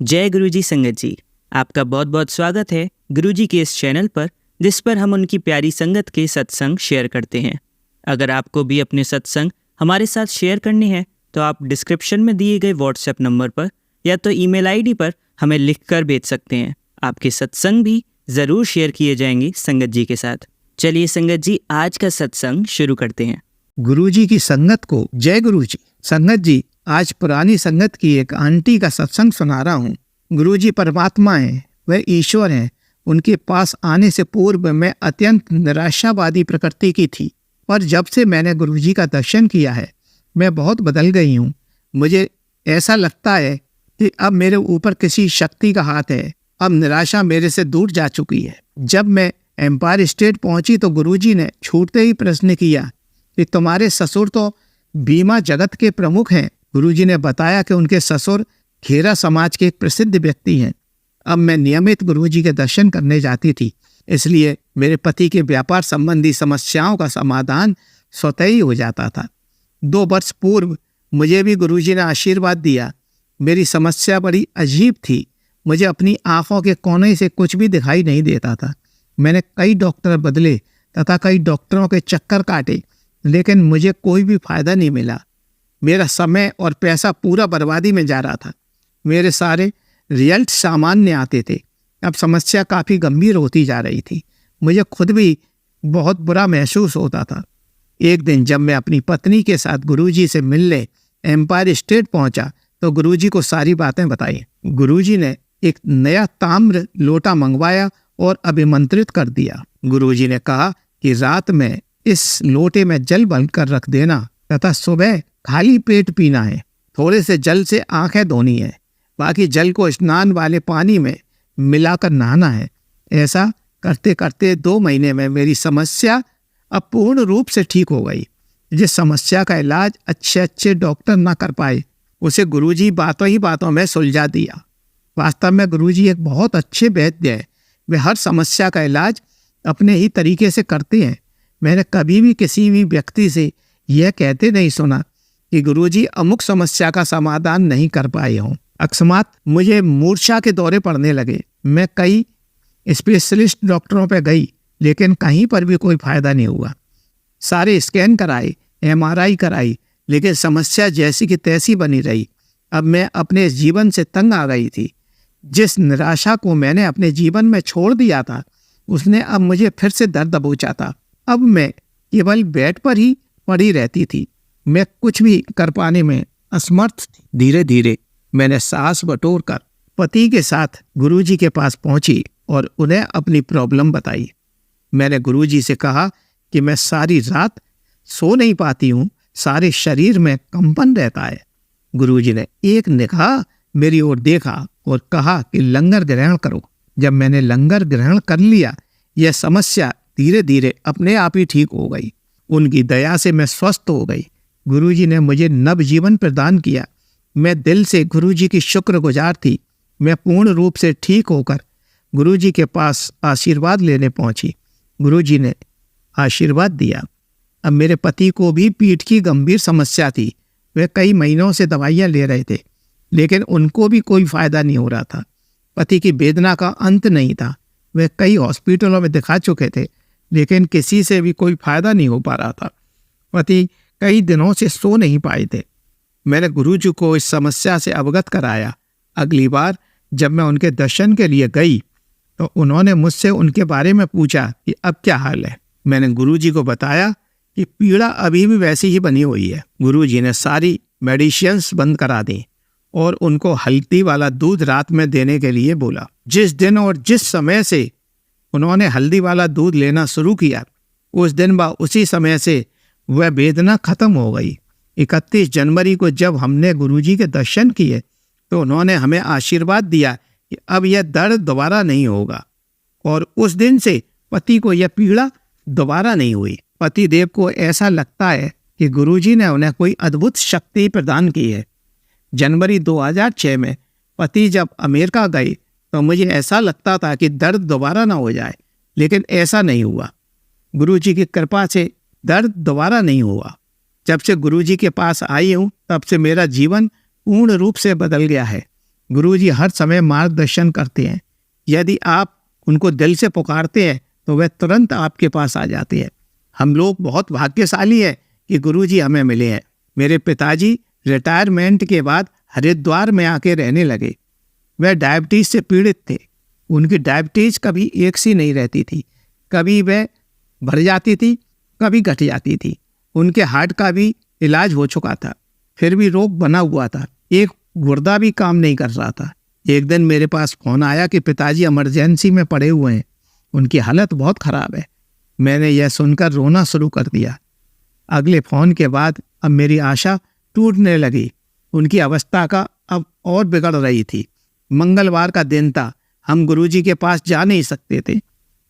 जय गुरुजी संगत जी, आपका बहुत बहुत स्वागत है गुरुजी के इस चैनल पर, जिस पर हम उनकी प्यारी संगत के सत्संग शेयर करते हैं। अगर आपको भी अपने सत्संग हमारे साथ शेयर करने हैं तो आप डिस्क्रिप्शन में दिए गए व्हाट्सएप नंबर पर या तो ईमेल आईडी पर हमें लिखकर भेज सकते हैं। आपके सत्संग भी ज़रूर शेयर किए जाएंगे संगत जी के साथ। चलिए संगत जी, आज का सत्संग शुरू करते हैं। गुरुजी की संगत को जय गुरुजी। संगत जी, आज पुरानी संगत की एक आंटी का सत्संग सुना रहा हूँ। गुरुजी परमात्मा हैं, वह ईश्वर हैं। उनके पास आने से पूर्व मैं अत्यंत निराशावादी प्रकृति की थी, पर जब से मैंने गुरुजी का दर्शन किया है मैं बहुत बदल गई हूँ। मुझे ऐसा लगता है कि अब मेरे ऊपर किसी शक्ति का हाथ है। अब निराशा मेरे से दूर जा चुकी है। जब मैं एम्पायर स्टेट पहुंची तो गुरुजी ने छूटते ही प्रश्न किया कि तुम्हारे ससुर तो बीमा जगत के प्रमुख हैं। गुरुजी ने बताया कि उनके ससुर खेरा समाज के एक प्रसिद्ध व्यक्ति हैं। अब मैं नियमित गुरुजी के दर्शन करने जाती थी, इसलिए मेरे पति के व्यापार संबंधी समस्याओं का समाधान स्वतः ही हो जाता था। 2 वर्ष पूर्व मुझे भी गुरुजी ने आशीर्वाद दिया। मेरी समस्या बड़ी अजीब थी। मुझे अपनी आंखों के कोने से कुछ भी दिखाई नहीं देता था। मैंने कई डॉक्टर बदले तथा कई डॉक्टरों के चक्कर काटे, लेकिन मुझे कोई भी फायदा नहीं मिला। मेरा समय और पैसा पूरा बर्बादी में जा रहा था। मेरे सारे रिजल्ट सामान्य आते थे। अब समस्या काफ़ी गंभीर होती जा रही थी। मुझे खुद भी बहुत बुरा महसूस होता था। एक दिन जब मैं अपनी पत्नी के साथ गुरुजी से मिलने एम्पायर स्टेट पहुंचा तो गुरुजी को सारी बातें बताई। गुरुजी ने एक नया ताम्र लोटा मंगवाया और अभिमंत्रित कर दिया। गुरुजी ने कहा कि रात में इस लोटे में जल भर कर रख देना तथा सुबह खाली पेट पीना है। थोड़े से जल से आंखें धोनी है, बाकी जल को स्नान वाले पानी में मिलाकर नहाना है। ऐसा करते करते 2 महीने में मेरी समस्या अब पूर्ण रूप से ठीक हो गई। जिस समस्या का इलाज अच्छे डॉक्टर ना कर पाए, उसे गुरुजी बातों ही बातों में सुलझा दिया। वास्तव में गुरुजी एक बहुत अच्छे वैद्य हैं। वे हर समस्या का इलाज अपने ही तरीके से करते हैं। मैंने कभी भी किसी भी व्यक्ति से यह कहते नहीं सुना कि गुरुजी अमुक समस्या का समाधान नहीं कर पाए हों। अकस्मात मुझे मूर्छा के दौरे पड़ने लगे। मैं कई स्पेशलिस्ट डॉक्टरों पर गई, लेकिन कहीं पर भी कोई फायदा नहीं हुआ। सारे स्कैन कराए, MRI कराई, लेकिन समस्या जैसी की तैसी बनी रही। अब मैं अपने जीवन से तंग आ गई थी। जिस निराशा को मैंने अपने जीवन में छोड़ दिया था, उसने अब मुझे फिर से दर्द दबोचा था। अब मैं केवल बेड पर ही पड़ी रहती थी। मैं कुछ भी कर पाने में असमर्थ थी। धीरे धीरे मैंने सांस बटोरकर पति के साथ गुरुजी के पास पहुंची और उन्हें अपनी प्रॉब्लम बताई। मैंने गुरुजी से कहा कि मैं सारी रात सो नहीं पाती हूँ, सारे शरीर में कंपन रहता है। गुरुजी ने एक निगाह मेरी ओर देखा और कहा कि लंगर ग्रहण करो। जब मैंने लंगर ग्रहण कर लिया, यह समस्या धीरे धीरे अपने आप ही ठीक हो गई। उनकी दया से मैं स्वस्थ हो गई। गुरुजी ने मुझे नवजीवन प्रदान किया। मैं दिल से गुरुजी की शुक्रगुजार थी। मैं पूर्ण रूप से ठीक होकर गुरुजी के पास आशीर्वाद लेने पहुंची। गुरुजी ने आशीर्वाद दिया। अब मेरे पति को भी पीठ की गंभीर समस्या थी। वे कई महीनों से दवाइयां ले रहे थे, लेकिन उनको भी कोई फायदा नहीं हो रहा था। पति की वेदना का अंत नहीं था। वे कई हॉस्पिटलों में दिखा चुके थे, लेकिन किसी से भी कोई फायदा नहीं हो पा रहा था। पति कई दिनों से सो नहीं पाए थे। मैंने गुरुजी को इस समस्या से अवगत कराया। अगली बार जब मैं उनके दर्शन के लिए गई तो उन्होंने मुझसे उनके बारे में पूछा कि अब क्या हाल है। मैंने गुरुजी को बताया कि पीड़ा अभी भी वैसी ही बनी हुई है। गुरुजी ने सारी मेडिसिन्स बंद करा दी और उनको हल्दी वाला दूध रात में देने के लिए बोला। जिस दिन और जिस समय से उन्होंने हल्दी वाला दूध लेना शुरू किया, उस दिन व उसी समय से वह वेदना खत्म हो गई। 31 जनवरी को जब हमने गुरुजी के दर्शन किए तो उन्होंने हमें आशीर्वाद दिया कि अब यह दर्द दोबारा नहीं होगा, और उस दिन से पति को यह पीड़ा दोबारा नहीं हुई। पति देव को ऐसा लगता है कि गुरुजी ने उन्हें कोई अद्भुत शक्ति प्रदान की है। जनवरी 2006 में पति जब अमेरिका गए तो मुझे ऐसा लगता था कि दर्द दोबारा ना हो जाए, लेकिन ऐसा नहीं हुआ। गुरुजी की कृपा से दर्द दोबारा नहीं हुआ। जब से गुरुजी के पास आई हूँ, तब से मेरा जीवन पूर्ण रूप से बदल गया है। गुरुजी हर समय मार्गदर्शन करते हैं। यदि आप उनको दिल से पुकारते हैं तो वे तुरंत आपके पास आ जाते हैं। हम लोग बहुत भाग्यशाली हैं कि गुरुजी हमें मिले हैं। मेरे पिताजी रिटायरमेंट के बाद हरिद्वार में आके रहने लगे। वह डायबिटीज से पीड़ित थे। उनकी डायबिटीज कभी एक सी नहीं रहती थी, कभी वह बढ़ जाती थी, कभी घट जाती थी। उनके हार्ट का भी इलाज हो चुका था, फिर भी रोग बना हुआ था। एक गुर्दा भी काम नहीं कर रहा था। एक दिन मेरे पास फोन आया कि पिताजी इमरजेंसी में पड़े हुए हैं, उनकी हालत बहुत खराब है। मैंने यह सुनकर रोना शुरू कर दिया। अगले फोन के बाद अब मेरी आशा टूटने लगी। उनकी अवस्था का अब और बिगड़ रही थी। मंगलवार का दिन था, हम गुरुजी के पास जा नहीं सकते थे।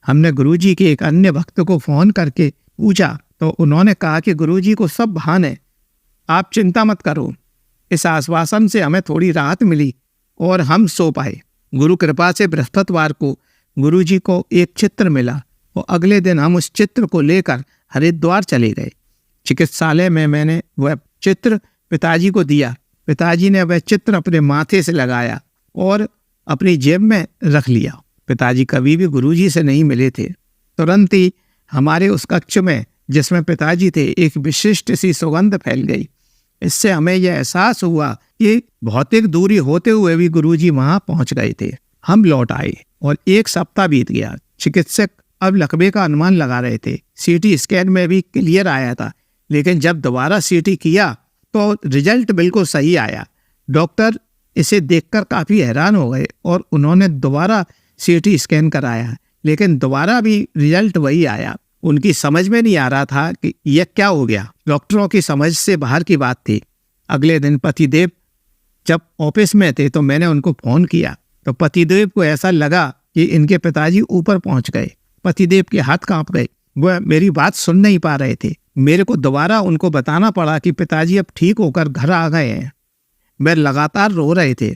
हमने गुरुजी के एक अन्य भक्त को फोन करके पूछा तो उन्होंने कहा कि गुरुजी को सब भान है, आप चिंता मत करो। इस आश्वासन से हमें थोड़ी राहत मिली और हम सो पाए। गुरु कृपा से बृहस्पतिवार को गुरुजी को एक चित्र मिला और अगले दिन हम उस चित्र को लेकर हरिद्वार चले गए। चिकित्सालय में मैंने वह चित्र पिताजी को दिया। पिताजी ने वह चित्र अपने माथे से लगाया और अपनी जेब में रख लिया। पिताजी कभी भी गुरुजी से नहीं मिले थे। तुरंत ही हमारे उस कक्ष में जिसमें पिताजी थे एक विशिष्ट सी सुगंध फैल गई। इससे हमें यह एहसास हुआ कि भौतिक दूरी होते हुए भी गुरुजी वहां पहुंच गए थे। हम लौट आए और एक सप्ताह बीत गया। चिकित्सक अब लकवे का अनुमान लगा रहे थे। सीटी स्कैन में भी क्लियर आया था, लेकिन जब दोबारा सीटी किया तो रिजल्ट बिल्कुल सही आया। डॉक्टर इसे देखकर काफ़ी हैरान हो गए और उन्होंने दोबारा सीटी स्कैन कराया, लेकिन दोबारा भी रिजल्ट वही आया। उनकी समझ में नहीं आ रहा था कि यह क्या हो गया। डॉक्टरों की समझ से बाहर की बात थी। अगले दिन पतिदेव जब ऑफिस में थे तो मैंने उनको फ़ोन किया तो पतिदेव को ऐसा लगा कि इनके पिताजी ऊपर पहुंच गए। पतिदेव के हाथ कांप गए, वह मेरी बात सुन नहीं पा रहे थे। मेरे को दोबारा उनको बताना पड़ा कि पिताजी अब ठीक होकर घर आ गए हैं। वे लगातार रो रहे थे।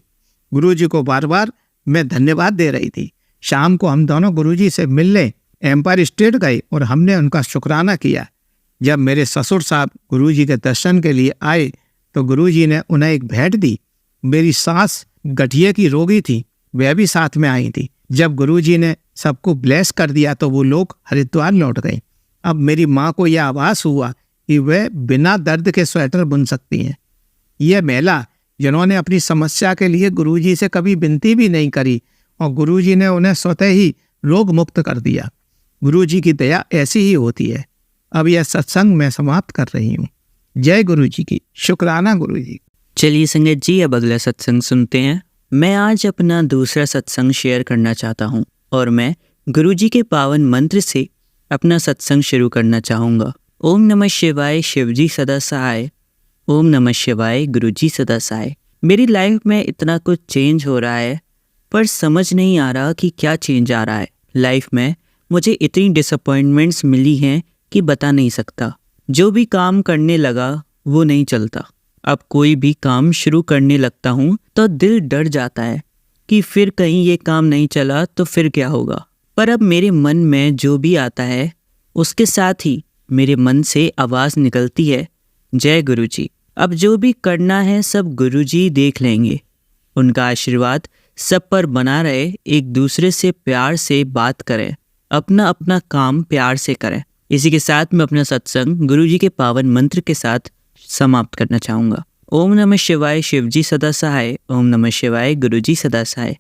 गुरुजी को बार बार मैं धन्यवाद दे रही थी। शाम को हम दोनों गुरुजी से मिलने एम्पायर स्टेट गए और हमने उनका शुक्राना किया। जब मेरे ससुर साहब गुरुजी के दर्शन के लिए आए तो गुरुजी ने उन्हें एक भेंट दी। मेरी सास गठिया की रोगी थी, वह भी साथ में आई थी। जब गुरुजी ने सबको ब्लेस कर दिया तो वो लोग हरिद्वार लौट गए। अब मेरी माँ को यह आभास हुआ कि वह बिना दर्द के स्वेटर बुन सकती हैं। यह महिला जिन्होंने अपनी समस्या के लिए गुरुजी से कभी विनती भी नहीं करी और गुरुजी ने उन्हें स्वतः ही रोग मुक्त कर दिया। गुरुजी की दया ऐसी ही होती है। अब यह सत्संग मैं समाप्त कर रही हूँ। जय गुरुजी की। शुक्राना गुरुजी। चलिए संगत जी, अब अगला सत्संग सुनते हैं। मैं आज अपना दूसरा सत्संग शेयर करना चाहता हूँ और मैं गुरुजी के पावन मंत्र से अपना सत्संग शुरू करना चाहूँगा। ओम नमः शिवाय, शिवजी सदा सहाय। ओम नमः शिवाय, गुरुजी सदा सहाय। मेरी लाइफ में इतना कुछ चेंज हो रहा है पर समझ नहीं आ रहा कि क्या चेंज आ रहा है। लाइफ में मुझे इतनी डिसअपॉइंटमेंट्स मिली हैं कि बता नहीं सकता। जो भी काम करने लगा वो नहीं चलता। अब कोई भी काम शुरू करने लगता हूँ तो दिल डर जाता है कि फिर कहीं ये काम नहीं चला तो फिर क्या होगा। पर अब मेरे मन में जो भी आता है उसके साथ ही मेरे मन से आवाज़ निकलती है, जय गुरुजी। अब जो भी करना है सब गुरुजी देख लेंगे। उनका आशीर्वाद सब पर बना रहे। एक दूसरे से प्यार से बात करें, अपना अपना काम प्यार से करें। इसी के साथ मैं अपना सत्संग गुरुजी के पावन मंत्र के साथ समाप्त करना चाहूँगा। ओम नमः शिवाय, शिवजी सदा सहाय। ओम नमः शिवाय, गुरुजी सदा सहाय।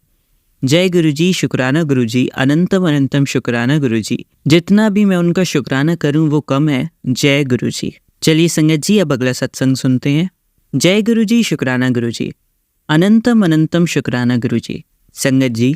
जय गुरुजी, शुक्राना गुरुजी, अनंतम अनंतम शुक्राना गुरुजी। जितना भी मैं उनका शुक्राना करूं वो कम है। जय गुरुजी। चलिए संगत जी, अब अगला सत्संग सुनते हैं। जय गुरुजी, शुक्राना गुरुजी, अनंतम अनंतम शुक्राना गुरुजी। संगत जी,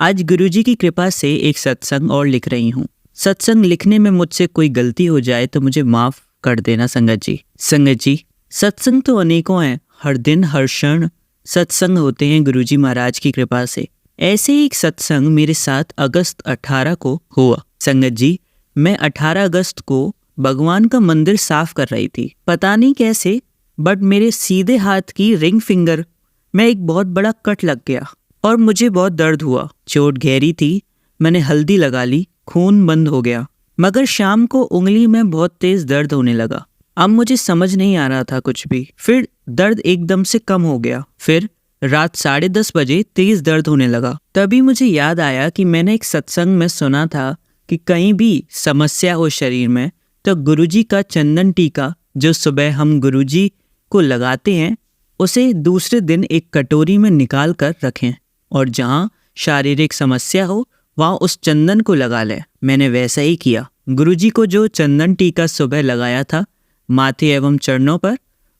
आज गुरुजी की कृपा से एक सत्संग और लिख रही हूँ। सत्संग लिखने में मुझसे कोई गलती हो जाए तो मुझे माफ़ कर देना संगत जी। संगत जी, सत्संग तो अनेकों हैं। हर दिन हर क्षण सत्संग होते हैं गुरुजी महाराज की कृपा से। ऐसे ही एक सत्संग मेरे साथ अगस्त 18 को हुआ। संगत जी, मैं 18 अगस्त को भगवान का मंदिर साफ कर रही थी। पता नहीं कैसे बट मेरे सीधे हाथ की रिंग फिंगर में एक बहुत बड़ा कट लग गया और मुझे बहुत दर्द हुआ। चोट गहरी थी। मैंने हल्दी लगा ली, खून बंद हो गया, मगर शाम को उंगली में बहुत तेज दर्द होने लगा। अब मुझे समझ नहीं आ रहा था कुछ भी। फिर दर्द एकदम से कम हो गया। फिर रात 10:30 बजे तेज दर्द होने लगा। तभी मुझे याद आया कि मैंने एक सत्संग में सुना था कि कहीं भी समस्या हो शरीर में तो गुरुजी का चंदन टीका जो सुबह हम गुरुजी को लगाते हैं उसे दूसरे दिन एक कटोरी में निकाल कर रखें और जहाँ शारीरिक समस्या हो वहाँ उस चंदन को लगा लें। मैंने वैसा ही किया। गुरुजी को जो चंदन टीका सुबह लगाया था माथे एवं चरणों पर,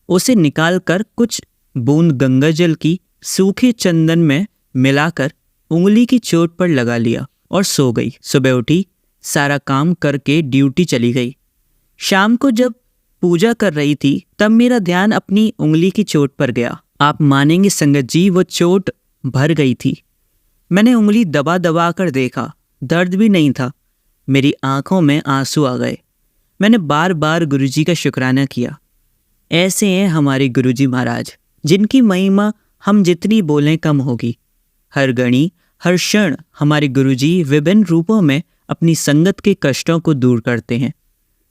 उसे निकालकर कुछ बूंद गंगा जल की सूखे चंदन में मिलाकर उंगली की चोट पर लगा लिया और सो गई। सुबह उठी, सारा काम करके ड्यूटी चली गई। शाम को जब पूजा कर रही थी तब मेरा ध्यान अपनी उंगली की चोट पर गया। आप मानेंगे संगत जी, वो चोट भर गई थी। मैंने उंगली दबा दबा कर देखा, दर्द भी नहीं था। मेरी आंखों में आंसू आ गए। मैंने बार बार गुरुजी का शुक्राना किया। ऐसे हैं हमारे गुरुजी महाराज, जिनकी महिमा हम जितनी बोलें कम होगी। हर घड़ी हर क्षण हमारे गुरुजी विभिन्न रूपों में अपनी संगत के कष्टों को दूर करते हैं।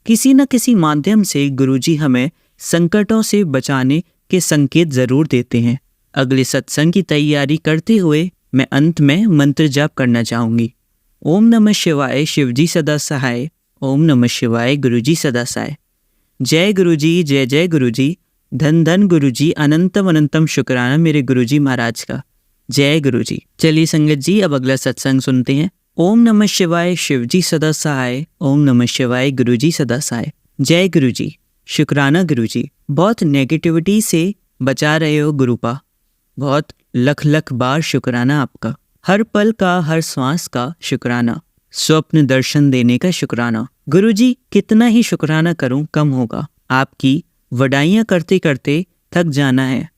किसी न किसी माध्यम से गुरुजी हमें संकटों से बचाने के संकेत जरूर देते हैं। अगले सत्संग की तैयारी करते हुए मैं अंत में मंत्र जाप करना चाहूंगी। ओम नमः शिवाय, शिवजी सदा सहाय। ओम नमः शिवाय, गुरुजी सदा सहाय। जय गुरुजी, जय जय गुरुजी। धन धन गुरुजी, अनंतम अनंतम शुक्राना मेरे गुरुजी महाराज का। जय गुरुजी। चलिए संगत जी, अब अगला सत्संग सुनते हैं। ओम नमः शिवाय, शिवजी सदा सहाय। ओम नमः शिवाय, गुरुजी सदा सहाय। जय गुरुजी। शुक्राना गुरुजी। बहुत नेगेटिविटी से बचा रहे हो गुरुपा। बहुत लख लख बार शुक्राना आपका। हर पल का, हर श्वास का शुक्राना। स्वप्न दर्शन देने का शुक्राना। गुरुजी, कितना ही शुक्राना करूं कम होगा। आपकी वडाइयां करते करते थक जाना है,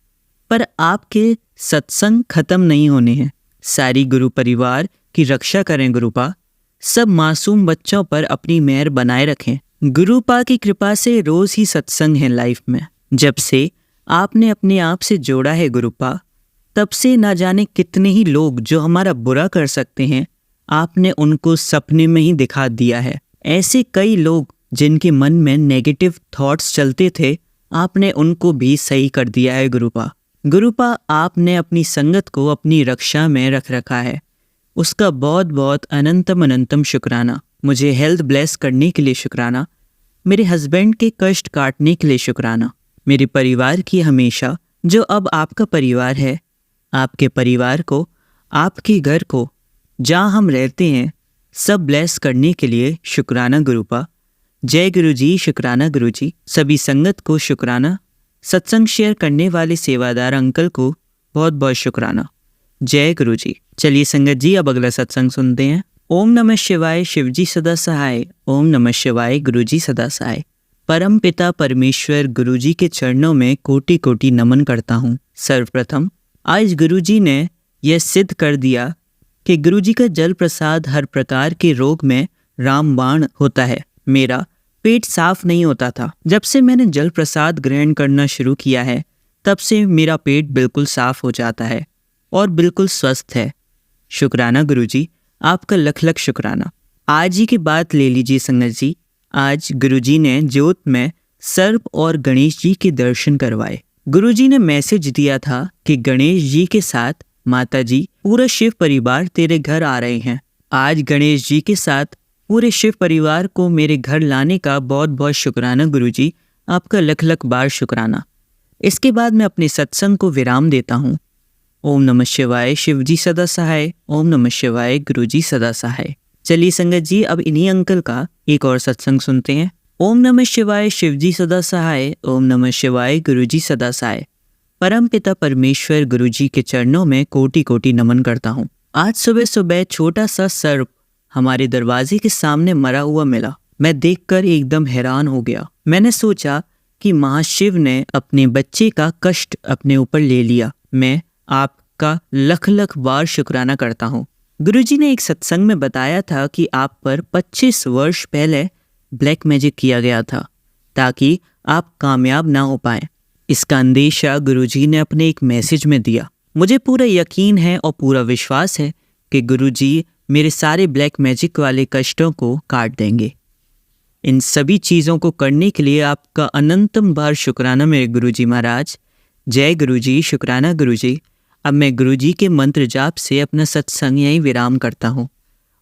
पर आपके सत्संग खत्म नहीं होने हैं। सारी गुरु परिवार की रक्षा करें गुरुपा। सब मासूम बच्चों पर अपनी मेहर बनाए रखें। गुरुपा की कृपा से रोज ही सत्संग है लाइफ में। जब से आपने अपने आप से जोड़ा है गुरुपा, तब से ना जाने कितने ही लोग जो हमारा बुरा कर सकते हैं, आपने उनको सपने में ही दिखा दिया है। ऐसे कई लोग जिनके मन में नेगेटिव थॉट्स चलते थे, आपने उनको भी सही कर दिया है गुरुपा। गुरुपा, आपने अपनी संगत को अपनी रक्षा में रख रखा है, उसका बहुत बहुत अनंतम अनंतम शुक्राना। मुझे हेल्थ ब्लेस करने के लिए शुक्राना। मेरे हस्बैंड के कष्ट काटने के लिए शुक्राना। मेरे परिवार की हमेशा, जो अब आपका परिवार है, आपके परिवार को, आपके घर को, जहाँ हम रहते हैं, सब ब्लेस करने के लिए शुक्राना गुरुपा। जय गुरुजी, शुक्राना गुरुजी। सभी संगत को शुक्राना। सत्संग शेयर करने वाले सेवादार अंकल को बहुत बहुत शुक्राना। जय गुरुजी। चलिए संगत जी, अब अगला सत्संग सुनते हैं। ओम नमः शिवाय, शिवजी सदा सहाय। ओम नमः शिवाय, गुरुजी सदा सहाय। परम पिता परमेश्वर गुरुजी के चरणों में कोटि कोटि नमन करता हूँ। सर्वप्रथम आज गुरुजी ने यह सिद्ध कर दिया कि गुरुजी का जल प्रसाद हर प्रकार के रोग में रामबाण होता है। मेरा पेट साफ नहीं होता था। जब से मैंने जल प्रसाद ग्रहण करना शुरू किया है, तब से मेरा पेट बिल्कुल साफ हो जाता है और बिल्कुल स्वस्थ है। शुक्राना गुरुजी, आपका लख लख शुक्राना। आज ही की बात ले लीजिए संगत जी। आज गुरुजी ने ज्योत में सर्प और गणेश जी के दर्शन करवाए। गुरुजी ने मैसेज दिया था कि गणेश जी के साथ माता जी, पूरा शिव परिवार तेरे घर आ रहे हैं। आज गणेश जी के साथ पूरे शिव परिवार को मेरे घर लाने का बहुत बहुत शुक्राना गुरुजी, आपका लख लख बार शुक्राना। इसके बाद मैं अपने सत्संग को विराम देता हूँ। ओम नमः शिवाय, शिवजी सदा सहाय। ओम नमः शिवाय, गुरुजी सदा सहाय। चलिए संगत जी, अब इन्हीं अंकल का एक और सत्संग सुनते हैं। ओम नमः शिवाय, शिवजी सदा सहाय। ओम नमः शिवाय, गुरुजी सदा सहाय। परम पिता परमेश्वर गुरुजी के चरणों में कोटि कोटि नमन करता हूँ। आज सुबह सुबह छोटा सा सर्प हमारे दरवाजे के सामने मरा हुआ मिला। मैं देखकर एकदम हैरान हो गया। मैंने सोचा कि महाशिव ने अपने बच्चे का कष्ट अपने ऊपर ले लिया। मैं आपका लख लख बार शुक्राना करता हूँ। गुरुजी ने एक सत्संग में बताया था कि आप पर 25 वर्ष पहले ब्लैक मैजिक किया गया था ताकि आप कामयाब ना हो पाए। इसका अंदेशा गुरुजी ने अपने एक मैसेज में दिया। मुझे पूरा यकीन है और पूरा विश्वास है कि गुरुजी मेरे सारे ब्लैक मैजिक वाले कष्टों को काट देंगे। इन सभी चीज़ों को करने के लिए आपका अनंतम बार शुक्राना मेरे गुरुजी महाराज। जय गुरुजी, शुक्राना गुरुजी। अब मैं गुरुजी के मंत्र जाप से अपना सत्संग यहीं विराम करता हूँ।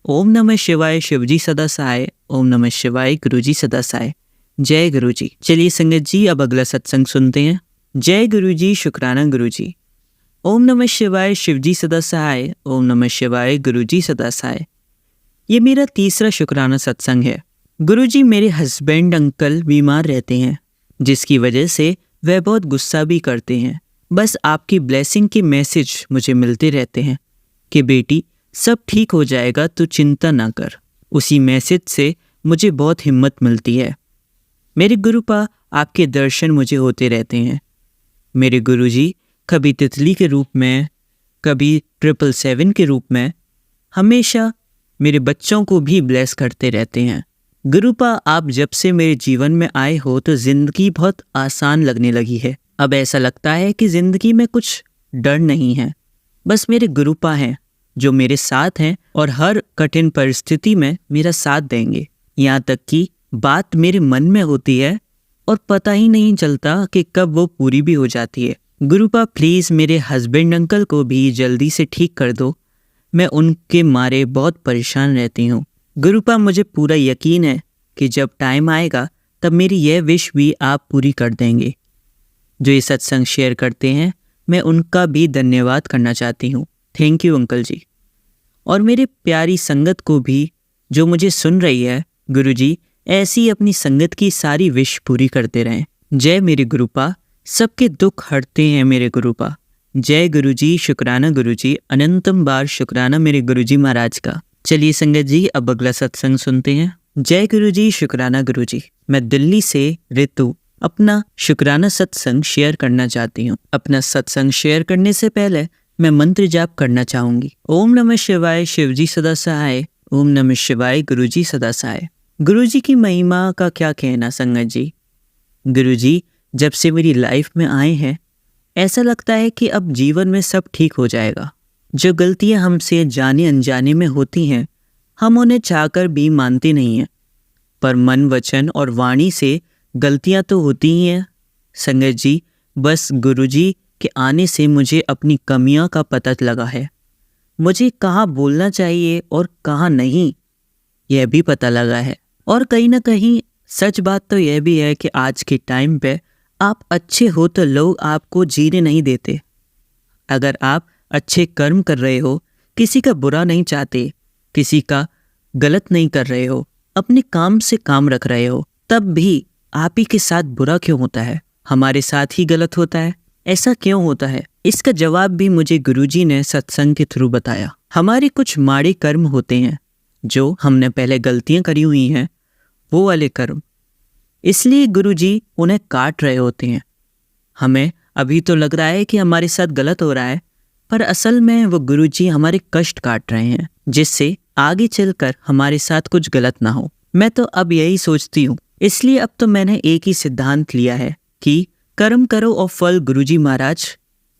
ओम नमः शिवाय, शिवजी सदा सहाय। ओम नमः शिवाय, गुरुजी सदा सहाय। जय गुरुजी। चलिए संगत जी, अब अगला सत्संग सुनते हैं। जय गुरुजी, शुक्राना गुरुजी। ओम नमः शिवाय, शिवजी सदा सहाय। ओम नमः शिवाय, गुरुजी सदा सहाय। ये मेरा तीसरा शुक्राना सत्संग है। गुरुजी, मेरे हस्बैंड अंकल बीमार रहते हैं, जिसकी वजह से वह बहुत गुस्सा भी करते हैं। बस आपकी ब्लेसिंग के मैसेज मुझे मिलते रहते हैं कि बेटी सब ठीक हो जाएगा, तो चिंता ना कर। उसी मैसेज से मुझे बहुत हिम्मत मिलती है। मेरे गुरुपा, आपके दर्शन मुझे होते रहते हैं। मेरे गुरुजी कभी तितली के रूप में, कभी 777 के रूप में, हमेशा मेरे बच्चों को भी ब्लेस करते रहते हैं। गुरुपा, आप जब से मेरे जीवन में आए हो तो ज़िंदगी बहुत आसान लगने लगी है। अब ऐसा लगता है कि ज़िंदगी में कुछ डर नहीं है। बस मेरे गुरुपा हैं जो मेरे साथ हैं और हर कठिन परिस्थिति में मेरा साथ देंगे। यहाँ तक कि बात मेरे मन में होती है और पता ही नहीं चलता कि कब वो पूरी भी हो जाती है। गुरुपा, प्लीज़ मेरे हस्बैंड अंकल को भी जल्दी से ठीक कर दो। मैं उनके मारे बहुत परेशान रहती हूँ। गुरुपा, मुझे पूरा यकीन है कि जब टाइम आएगा तब मेरी यह विश भी आप पूरी कर देंगे। जो ये सत्संग शेयर करते हैं, मैं उनका भी धन्यवाद करना चाहती हूँ। थैंक यू अंकल जी। और मेरे प्यारी संगत को भी जो मुझे सुन रही है, गुरुजी ऐसी अपनी संगत की सारी विश पूरी करते रहें। जय मेरे गुरुपा, सबके दुख हटते हैं मेरे गुरुपा। जय गुरुजी, शुक्राना गुरुजी, अनंतम बार शुक्राना मेरे गुरुजी महाराज का। चलिए संगत जी, अब अगला सत्संग सुनते हैं। जय गुरुजी, शुक्राना गुरुजी। मैं दिल्ली से ऋतु अपना शुक्राना सत्संग शेयर करना चाहती हूँ। अपना सत्संग शेयर करने से पहले मैं मंत्र जाप करना चाहूंगी। ओम नमः शिवाय, शिवजी सदा सहाय। ओम नमः शिवाय, गुरुजी सदा सहाय। गुरुजी की महिमा का क्या कहना संगत जी। गुरुजी जब से मेरी लाइफ में आए हैं, ऐसा लगता है कि अब जीवन में सब ठीक हो जाएगा। जो गलतियां हमसे जाने अनजाने में होती हैं, हम उन्हें चाहकर भी मानते नहीं हैं, पर मन, वचन और वाणी से गलतियां तो होती ही हैं। संगत जी, बस गुरुजी के आने से मुझे अपनी कमियां का पता लगा है। मुझे कहाँ बोलना चाहिए और कहाँ नहीं, यह भी पता लगा है। और कहीं ना कहीं सच बात तो यह भी है कि आज के टाइम पे आप अच्छे हो तो लोग आपको जीने नहीं देते। अगर आप अच्छे कर्म कर रहे हो, किसी का बुरा नहीं चाहते, किसी का गलत नहीं कर रहे हो, अपने काम से काम रख रहे हो, तब भी आप ही के साथ बुरा क्यों होता है? हमारे साथ ही गलत होता है। ऐसा क्यों होता है? इसका जवाब भी मुझे गुरुजी ने सत्संग के थ्रू बताया। हमारे कुछ माड़े कर्म होते हैं, जो हमने पहले गलतियां करी हुई हैं, वो वाले कर्म, इसलिए गुरुजी उन्हें काट रहे होते हैं। हमें अभी तो लग रहा है कि हमारे साथ गलत हो रहा है, पर असल में वो गुरुजी हमारे कष्ट काट रहे हैं, जिससे आगे चलकर हमारे साथ कुछ गलत ना हो। मैं तो अब यही सोचती हूँ। इसलिए अब तो मैंने एक ही सिद्धांत लिया है कि कर्म करो और फल गुरुजी महाराज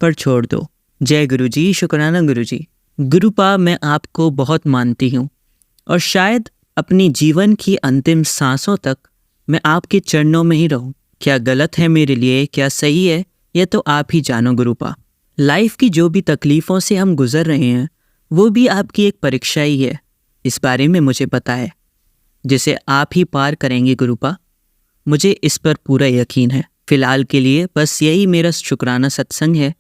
पर छोड़ दो। जय गुरुजी, शुक्राना गुरुजी। गुरुपा, मैं आपको बहुत मानती हूँ और शायद अपनी जीवन की अंतिम सांसों तक मैं आपके चरणों में ही रहूं। क्या गलत है मेरे लिए, क्या सही है, यह तो आप ही जानो गुरुपा। लाइफ की जो भी तकलीफ़ों से हम गुजर रहे हैं, वो भी आपकी एक परीक्षा ही है। इस बारे में मुझे पता है, जिसे आप ही पार करेंगे गुरुपा। मुझे इस पर पूरा यकीन है। फिलहाल के लिए बस यही मेरा शुक्राना सत्संग है।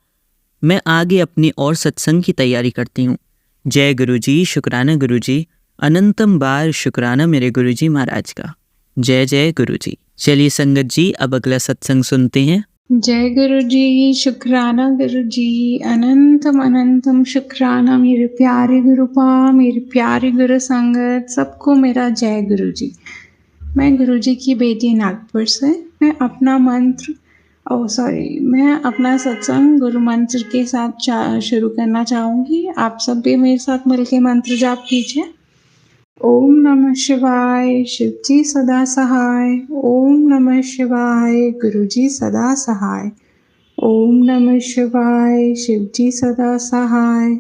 मैं आगे अपनी और सत्संग की तैयारी करती हूँ। जय गुरुजी, शुक्राना गुरुजी, अनंतम बार शुक्राना मेरे गुरुजी महाराज का। जय जय गुरुजी। चलिए संगत जी, अब अगला सत्संग सुनते हैं। जय गुरुजी, शुक्राना गुरुजी, अनंतम अनंतम शुक्राना मेरे प्यारे गुरुपा, मेरे प्यारे गुरु संगत, सबको मेरा जय गुरुजी। मैं गुरुजी की बेटी नागपुर से। मैं अपना सत्संग गुरु मंत्र के साथ शुरू करना चाहूँगी। आप सब भी मेरे साथ मिलकर मंत्र जाप कीजिए। ओम नमः शिवाय, शिवजी सदा सहाय। ओम नमः शिवाय, गुरुजी सदा सहाय। ओम नमः शिवाय, शिवजी सदा सहाय।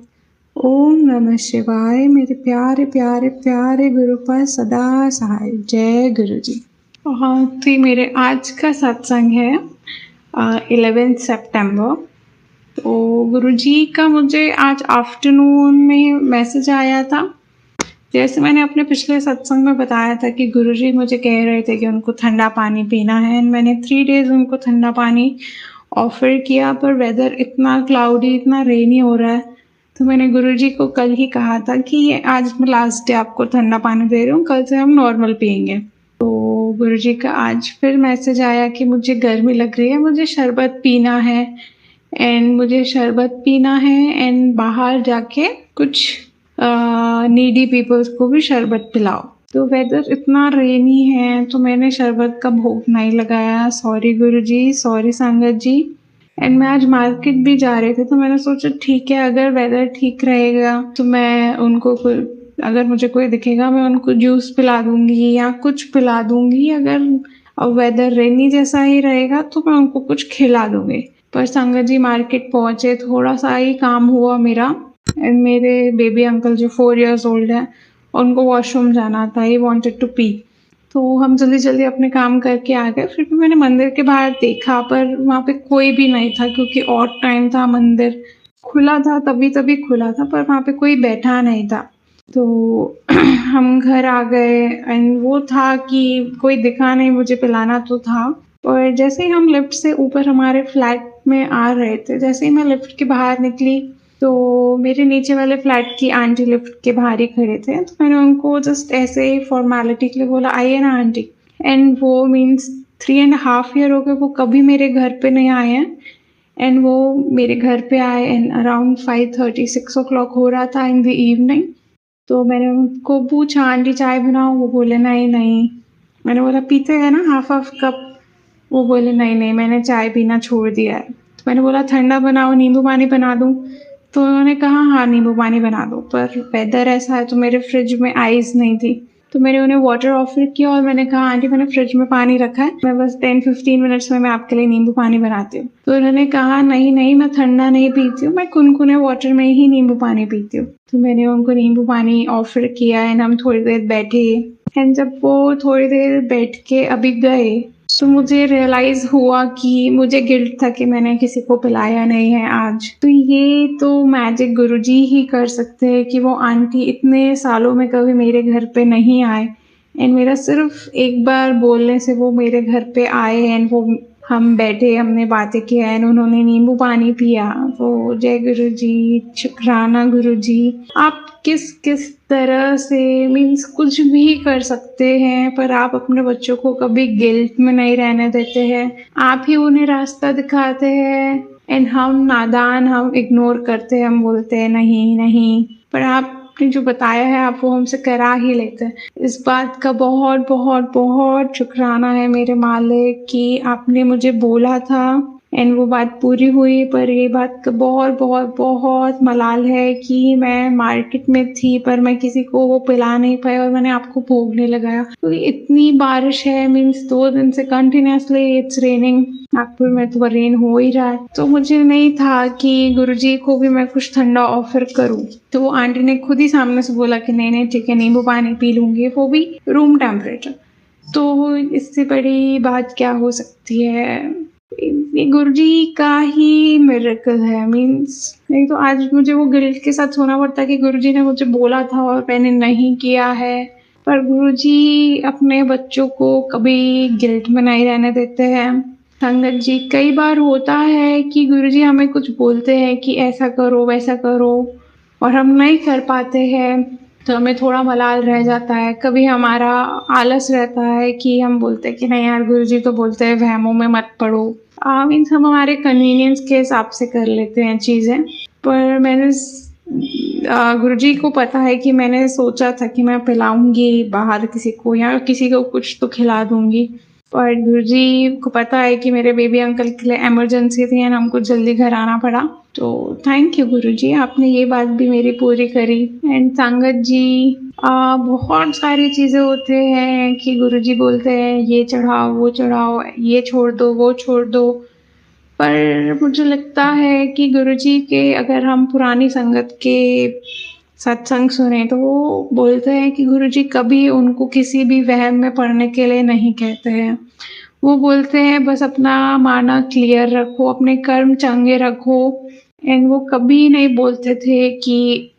ओम नमः शिवाय, मेरे प्यारे प्यारे प्यारे गुरु पर सदा सहाय। जय गुरुजी। तो मेरे आज का सत्संग है 11 सितंबर। तो गुरुजी का मुझे आज आफ्टरनून में मैसेज आया था। जैसे मैंने अपने पिछले सत्संग में बताया था कि गुरुजी मुझे कह रहे थे कि उनको ठंडा पानी पीना है, एंड मैंने 3 डेज़ उनको ठंडा पानी ऑफ़र किया, पर वेदर इतना क्लाउडी, इतना रेनी हो रहा है, तो मैंने गुरुजी को कल ही कहा था कि ये आज मैं लास्ट डे आपको ठंडा पानी दे रही हूँ, कल से हम नॉर्मल पिएंगे। तो गुरुजी का आज फिर मैसेज आया कि मुझे गर्मी लग रही है, मुझे शरबत पीना है, एंड मुझे शरबत पीना है, एंड बाहर जाके कुछ नीडी पीपल्स को भी शरबत पिलाओ। तो वेदर इतना रेनी है, तो मैंने शरबत का भोग नहीं लगाया। सॉरी गुरुजी, सॉरी संगत जी। एंड मैं आज मार्केट भी जा रहे थे, तो मैंने सोचा ठीक है, अगर वेदर ठीक रहेगा तो मैं उनको अगर मुझे कोई दिखेगा मैं उनको जूस पिला दूंगी या कुछ पिला दूंगी। अगर वेदर रेनी जैसा ही रहेगा तो मैं उनको कुछ खिला दूंगी। पर संगत जी मार्केट पहुंचे, थोड़ा सा ही काम हुआ मेरा, एंड मेरे बेबी अंकल जो 4 इयर्स ओल्ड है, उनको वॉशरूम जाना था, ही वांटेड टू पी। तो हम जल्दी जल्दी अपने काम करके आ गए। फिर भी मैंने मंदिर के बाहर देखा, पर वहाँ पे कोई भी नहीं था, क्योंकि ऑड टाइम था, मंदिर खुला था, तभी खुला था, पर वहाँ पे कोई बैठा नहीं था। तो हम घर आ गए, एंड वो था कि कोई दिखा नहीं, मुझे पिलाना तो था। और जैसे ही हम लिफ्ट से ऊपर हमारे फ्लैट में आ रहे थे, जैसे ही मैं लिफ्ट के बाहर निकली, तो मेरे नीचे वाले फ्लैट की आंटी लिफ्ट के बाहर ही खड़े थे। तो मैंने उनको जस्ट ऐसे ही फॉर्मेलिटी के लिए बोला, आइए ना आंटी। एंड वो मीन्स 3.5 ईयर हो गए, वो कभी मेरे घर पे नहीं आए हैं, एंड वो मेरे घर पे आए, एंड अराउंड 5:30 6 o'clock हो रहा था इन द इवनिंग। तो मैंने उनको पूछा, आंटी चाय बनाओ? वो बोले नहीं नहीं। मैंने बोला पीते हैं ना हाफ कप? वो बोले नहीं नहीं, मैंने चाय पीना छोड़ दिया है। तो मैंने बोला ठंडा बनाओ, नींबू पानी बना दूँ? तो उन्होंने कहा हाँ नींबू पानी बना दो, पर वेदर ऐसा है तो मेरे फ्रिज में आइस नहीं थी। तो मैंने उन्हें वाटर ऑफर किया और मैंने कहा आंटी मैंने फ्रिज में पानी रखा है, मैं बस 10-15 मिनट्स में मैं आपके लिए नींबू पानी बनाती हूँ। तो उन्होंने कहा नहीं नहीं, मैं ठंडा नहीं पीती हूँ, मैं कुनकुने वाटर में ही नींबू पानी पीती हूँ। तो मैंने उनको नींबू पानी ऑफर किया, एंड हम थोड़ी देर बैठे, एंड जब वो थोड़ी देर बैठ के अभी गए, तो मुझे रियलाइज हुआ कि मुझे गिल्ट था कि मैंने किसी को पिलाया नहीं है आज। तो ये तो मैजिक गुरुजी ही कर सकते हैं कि वो आंटी इतने सालों में कभी मेरे घर पे नहीं आए, एंड मेरा सिर्फ एक बार बोलने से वो मेरे घर पे आए, एंड वो हम बैठे, हमने बातें की, एंड उन्होंने नींबू पानी पिया। तो जय गुरुजी, शुक्राना गुरुजी। आप किस किस तरह से मीन्स कुछ भी कर सकते हैं, पर आप अपने बच्चों को कभी गिल्ट में नहीं रहने देते हैं। आप ही उन्हें रास्ता दिखाते हैं, एंड हम नादान, हम इग्नोर करते हैं, हम बोलते हैं नहीं नहीं, पर आपने जो बताया है आप वो हमसे करा ही लेते हैं। इस बात का बहुत बहुत बहुत शुक्राना है मेरे मालिक कि आपने मुझे बोला था, एंड वो बात पूरी हुई। पर ये बात का बहुत बहुत बहुत मलाल है कि मैं मार्केट में थी, पर मैं किसी को वो पिला नहीं पाई, और मैंने आपको भोग नहीं लगाया, क्योंकि इतनी बारिश है, मीन्स 2 दिन से कंटिन्यूसली इट्स रेनिंग। नागपुर में तो रेन हो ही रहा है, तो मुझे नहीं था कि गुरुजी को भी मैं कुछ ठंडा ऑफर करूं। तो वो आंटी ने खुद ही सामने से बोला कि नहीं नहीं ठीक है, नींबू पानी पी लूंगी, वो भी रूम टेम्परेचर। तो इससे बड़ी बात क्या हो सकती है? ये गुरुजी का ही मिरेकल है। मीन्स नहीं तो आज मुझे वो गिल्ट के साथ सोना पड़ता कि गुरुजी ने मुझे बोला था और मैंने नहीं किया है। पर गुरुजी अपने बच्चों को कभी गिल्ट में नहीं रहने देते हैं। संगत जी, कई बार होता है कि गुरुजी हमें कुछ बोलते हैं कि ऐसा करो वैसा करो, और हम नहीं कर पाते हैं, तो हमें थोड़ा मलाल रह जाता है। कभी हमारा आलस रहता है कि हम बोलते हैं कि नहीं यार, गुरुजी तो बोलते हैं वहमों में मत पड़ो। मीन्स हम हमारे कन्वीनियंस के हिसाब से कर लेते हैं चीज़ें। पर मैंने गुरुजी को पता है कि मैंने सोचा था कि मैं पिलाऊंगी बाहर किसी को, या किसी को कुछ तो खिला दूंगी, पर गुरुजी को पता है कि मेरे बेबी अंकल के लिए इमरजेंसी थी, एंड हमको जल्दी घर आना पड़ा। तो थैंक यू गुरुजी, आपने ये बात भी मेरी पूरी करी। एंड संगत जी, बहुत सारी चीज़ें होते हैं कि गुरुजी बोलते हैं ये चढ़ाओ वो चढ़ाओ, ये छोड़ दो वो छोड़ दो, पर मुझे लगता है कि गुरुजी के अगर हम पुरानी संगत के सत्संग सुने तो वो बोलते हैं कि गुरुजी कभी उनको किसी भी वहम में पड़ने के लिए नहीं कहते हैं। वो बोलते हैं बस अपना माना क्लियर रखो, अपने कर्म चंगे रखो, एंड वो कभी नहीं बोलते थे कि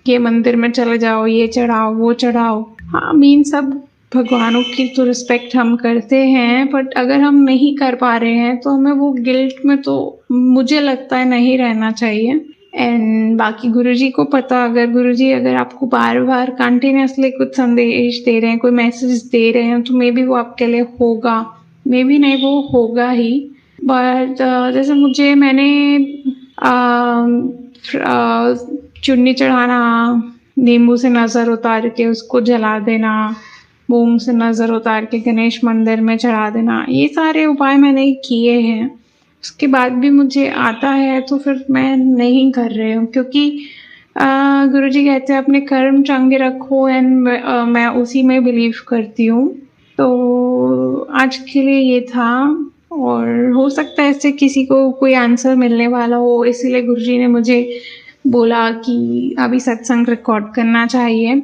ये मंदिर में चले जाओ, ये चढ़ाओ, वो चढ़ाओ। हाँ, मीन सब भगवानों की तो रिस्पेक्ट हम करते हैं, बट अगर हम नहीं कर पा रहे हैं तो हमें वो गिल्ट में तो मुझे लगता है नहीं रहना चाहिए। एंड बाकी गुरुजी को पता, अगर गुरुजी अगर आपको बार बार कंटिन्यूसली कुछ संदेश दे रहे हैं, कोई मैसेज दे रहे हैं, तो मे बी वो आपके लिए होगा, मे बी नहीं, वो होगा ही। बट जैसे मैंने चुन्नी चढ़ाना, नींबू से नज़र उतार के उसको जला देना, मोम से नज़र उतार के गणेश मंदिर में चढ़ा देना, ये सारे उपाय मैंने किए हैं। उसके बाद भी मुझे आता है तो फिर मैं नहीं कर रही हूँ, क्योंकि गुरुजी कहते हैं अपने कर्म चंगे रखो, एंड मैं उसी में बिलीव करती हूँ। तो आज के लिए ये था, और हो सकता है इससे किसी को कोई आंसर मिलने वाला हो, इसीलिए गुरुजी ने मुझे बोला कि अभी सत्संग रिकॉर्ड करना चाहिए।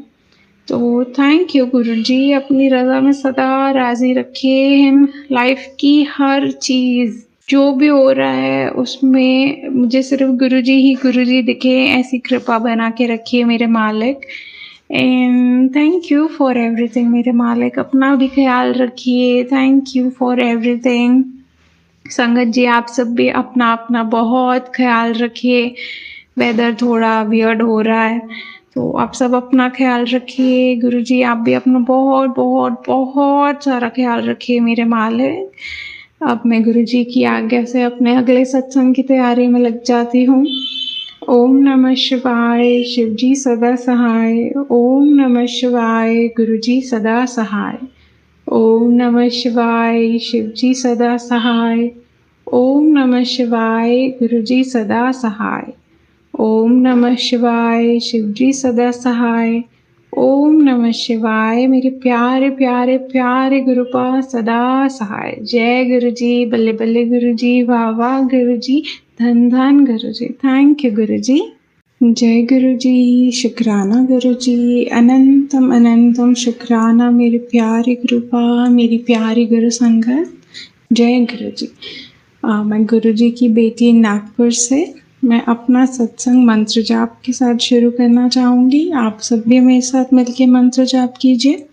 तो थैंक यू गुरुजी, अपनी रज़ा में सदा राज़ी रखिए। लाइफ की हर चीज़ जो भी हो रहा है उसमें मुझे सिर्फ गुरुजी दिखे, ऐसी कृपा बना के रखिए मेरे मालिक। And thank you for everything मेरे मालिक, अपना भी ख्याल रखिए। Thank you for everything. संगत जी, आप सब भी अपना अपना बहुत ख्याल रखिए। वेदर थोड़ा वियर्ड हो रहा है, तो आप सब अपना ख्याल रखिए। गुरुजी आप भी अपना बहुत बहुत बहुत सारा ख्याल रखिए मेरे मालिक। अब मैं गुरुजी की आज्ञा से अपने अगले सत्संग की तैयारी में लग जाती हूँ। ओम नमः शिवाय, शिवजी सदा सहाय। ओम नमः शिवाय, गुरुजी सदा सहाय। ओम नमः शिवाय, शिवजी सदा सहाय। ओम नमः शिवाय, गुरुजी सदा सहाय। ओम नमः शिवाय, शिवजी सदा सहाय। ओम नमः शिवाय, मेरे प्यारे प्यारे प्यारे गुरुपा सदा सहाय। जय गुरुजी, बल्ले बल्ले गुरुजी, वाह वाह गुरुजी, धन धन गुरुजी। थैंक यू गुरुजी। जय गुरुजी, शुक्राना गुरुजी, अनंतम अनंतम शुक्राना मेरे प्यारे गुरुपा, मेरी प्यारी गुरु संगत। जय गुरुजी। मैं गुरुजी की बेटी नागपुर से मैं अपना सत्संग मंत्र जाप के साथ शुरू करना चाहूँगी। आप सब भी मेरे साथ मिलके मंत्र जाप कीजिए।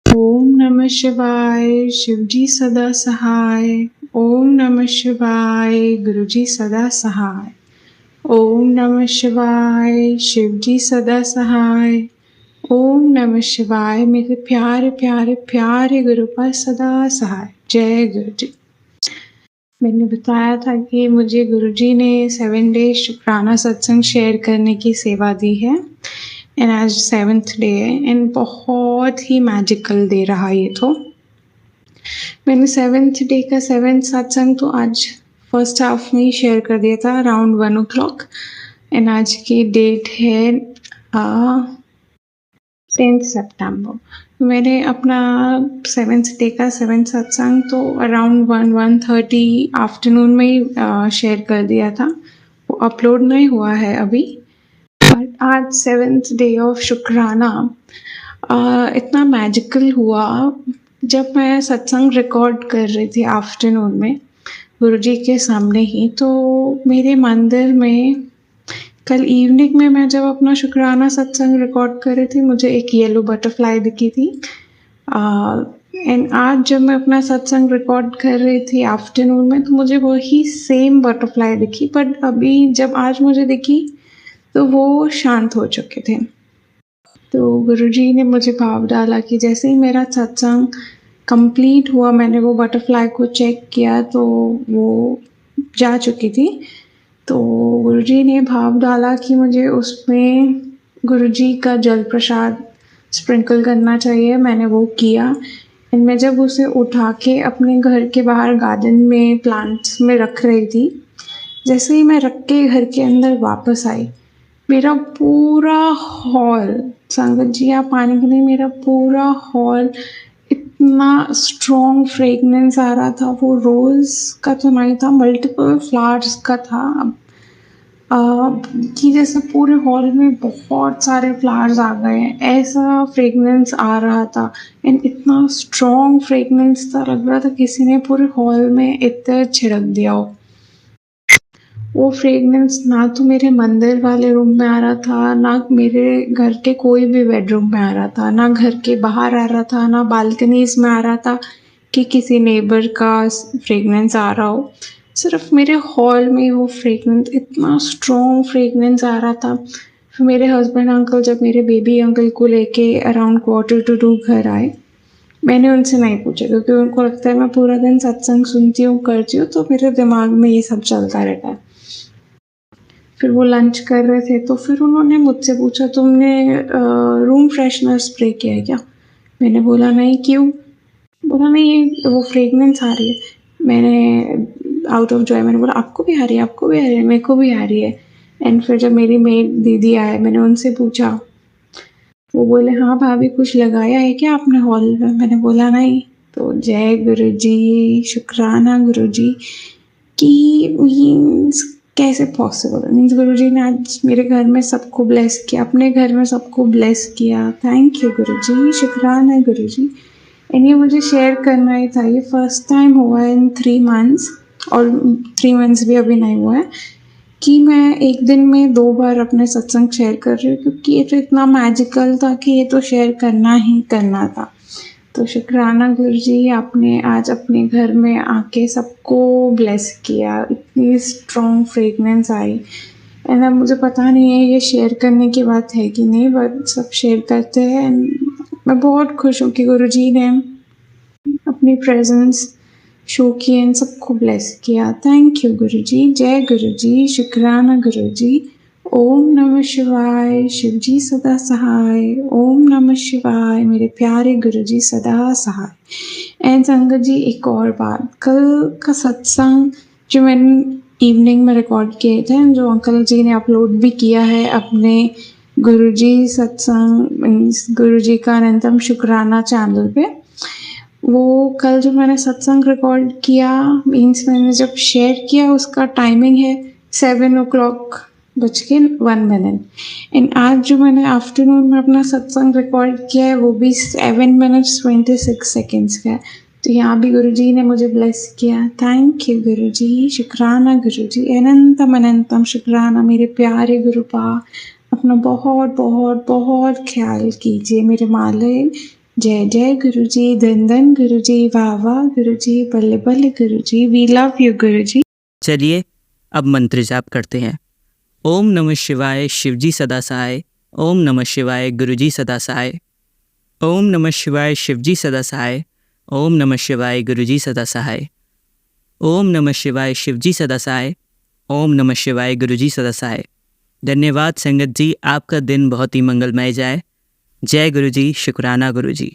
ओम नमः शिवाय, शिवजी सदा सहाय। ओम नमः शिवाय, गुरुजी सदा सहाय। ओम नमः शिवाय, शिवजी सदा सहाय। ओम नमः शिवाय, मेरे प्यारे प्यारे प्यारे गुरुपा सदा सहाय। जय गुरुजी। मैंने बताया था कि मुझे गुरुजी ने 7 डेज शुक्राना सत्संग शेयर करने की सेवा दी है, एंड आज 7th डे है, एंड बहुत ही मैजिकल दे रहा ये तो। मैंने 7th डे का 7th सत्संग तो आज फर्स्ट हाफ में ही शेयर कर दिया था अराउंड 1 o'clock, एंड आज की डेट है 10th सितंबर। मैंने अपना 7th डे का 7th सत्संग तो अराउंड 1:30 आफ्टरनून में ही शेयर कर दिया था, वो अपलोड नहीं हुआ है अभी। बट आज 7th डे ऑफ शुक्राना इतना मैजिकल हुआ। जब मैं सत्संग रिकॉर्ड कर रही थी आफ्टरनून में गुरुजी के सामने ही, तो मेरे मंदिर में कल इवनिंग में मैं जब अपना शुक्राना सत्संग रिकॉर्ड कर रही थी, मुझे एक येलो बटरफ्लाई दिखी थी। एंड आज जब मैं अपना सत्संग रिकॉर्ड कर रही थी आफ्टरनून में, तो मुझे वही सेम बटरफ्लाई दिखी, बट अभी जब आज मुझे दिखी तो वो शांत हो चुके थे। तो गुरुजी ने मुझे भाव डाला कि जैसे ही मेरा सत्संग कंप्लीट हुआ, मैंने वो बटरफ्लाई को चेक किया तो वो जा चुकी थी। तो गुरुजी ने भाव डाला कि मुझे उसमें गुरुजी का जल प्रसाद स्प्रिंकल करना चाहिए। मैंने वो किया, एंड मैं जब उसे उठा के अपने घर के बाहर गार्डन में प्लांट्स में रख रही थी, जैसे ही मैं रख के घर के अंदर वापस आई, मेरा पूरा हॉल, संगत जी आप पाने के लिए, मेरा पूरा हॉल इतना स्ट्रॉन्ग फ्रेगनेंस आ रहा था। वो रोज़ का तो नहीं था, मल्टीपल फ्लावर्स का था, कि जैसे पूरे हॉल में बहुत सारे फ्लावर्स आ गए हैं, ऐसा फ्रेगनेंस आ रहा था। एंड इतना स्ट्रॉन्ग फ्रेगनेंस था, लग रहा था किसी ने पूरे हॉल में इत्र छिड़क दिया हो। वो फ्रेगनेंस ना तो मेरे मंदिर वाले रूम में आ रहा था, ना मेरे घर के कोई भी बेडरूम में आ रहा था, ना घर के बाहर आ रहा था, ना बालकनीज में आ रहा था कि किसी नेबर का फ्रेगनेंस आ रहा हो। सिर्फ मेरे हॉल में वो फ्रेगनेंस, इतना स्ट्रॉन्ग फ्रेगनेंस आ रहा था। फिर मेरे हस्बैंड अंकल जब मेरे बेबी अंकल को लेके अराउंड 1:45 घर आए, मैंने उनसे नहीं पूछा क्योंकि उनको लगता है मैं पूरा दिन सत्संग सुनती हूँ, करती हूँ, तो मेरे दिमाग में ये सब चलता रहता है। फिर वो लंच कर रहे थे तो फिर उन्होंने मुझसे पूछा, तुमने रूम फ्रेशनर स्प्रे किया है क्या? मैंने बोला नहीं, क्यों? बोला नहीं, ये वो फ्रेगनेंस आ रही है। मैंने आउट ऑफ जॉय मैंने बोला, आपको भी आ रही है? आपको भी आ रही है? मेरे को भी आ रही है। एंड फिर जब मेरी मेड दीदी आए, मैंने उनसे पूछा, वो बोले हाँ भाभी, कुछ लगाया है क्या आपने हॉल में? मैंने बोला नहीं। तो जय गुरु जी, शुक्राना गुरु जी कि मीन्स कैसे पॉसिबल, मीन्स गुरु जी ने आज मेरे घर में सबको ब्लेस किया, अपने घर में सबको ब्लेस किया। थैंक यू गुरु जी, शुक्राना गुरु जी। एंड ये मुझे शेयर करना ही था। ये फर्स्ट टाइम हुआ है इन 3 मंथ्स, और 3 मंथ्स भी अभी नहीं हुआ है, कि मैं एक दिन में 2 बार अपने सत्संग शेयर कर रही हूँ, क्योंकि ये तो इतना मैजिकल था कि ये तो शेयर करना ही करना था। तो शुक्राना गुरु जी, आपने आज अपने घर में आके सबको ब्लेस किया, इतनी स्ट्रॉन्ग फ्रेगनेंस आई। एंड अब मुझे पता नहीं है ये शेयर करने की बात है कि नहीं, बट सब शेयर करते हैं। मैं बहुत खुश हूँ कि गुरु जी ने अपनी प्रेजेंस शो की एंड सबको ब्लेस किया। थैंक यू गुरु जी, जय गुरु जी, शुक्राना गुरु जी। ओम नमः शिवाय, शिव जी सदा सहाय। ओम नमः शिवाय, मेरे प्यारे गुरु जी सदा सहाय। एंड संगत जी, एक और बात, कल का सत्संग जो मैंने इवनिंग में रिकॉर्ड किए थे, जो अंकल जी ने अपलोड भी किया है अपने गुरुजी सत्संग, गुरुजी का अनंतम शुक्राना चैनल पे, वो कल जो मैंने सत्संग रिकॉर्ड किया, मीन्स मैंने जब शेयर किया, उसका टाइमिंग है 7:01 एंड आज जो मैंने आफ्टरनून में अपना सत्संग रिकॉर्ड किया है, वो भी 7 minutes 26 seconds का है। तो यहाँ भी गुरुजी ने मुझे ब्लेस किया। थैंक यू गुरुजी, शुक्राना गुरुजी, अनंतम अनंतम शुक्राना मेरे प्यारे गुरुपा। अपना बहुत बहुत बहुत ख्याल कीजिए मेरे मालिक। जय जय गुरुजी, धन धन गुरुजी, वाह वाह गुरुजी, बल्ले बल्ले गुरुजी, वी लव यू गुरुजी। चलिए अब मंत्र जाप करते हैं। ओम नमः शिवाय, शिवजी सदा सहाय। ओम नमः शिवाय, गुरुजी सदा सहाय। ओम नमः शिवाय, शिवजी सदा सहाय। ओम नमः शिवाय, गुरुजी सदा सहाय। ओम नमः शिवाय, शिवजी सदा सहाय। ओम नमः शिवाय, गुरुजी सदा सहाय। धन्यवाद संगत जी, आपका दिन बहुत ही मंगलमय जाए। जय गुरुजी, शुक्राना गुरुजी।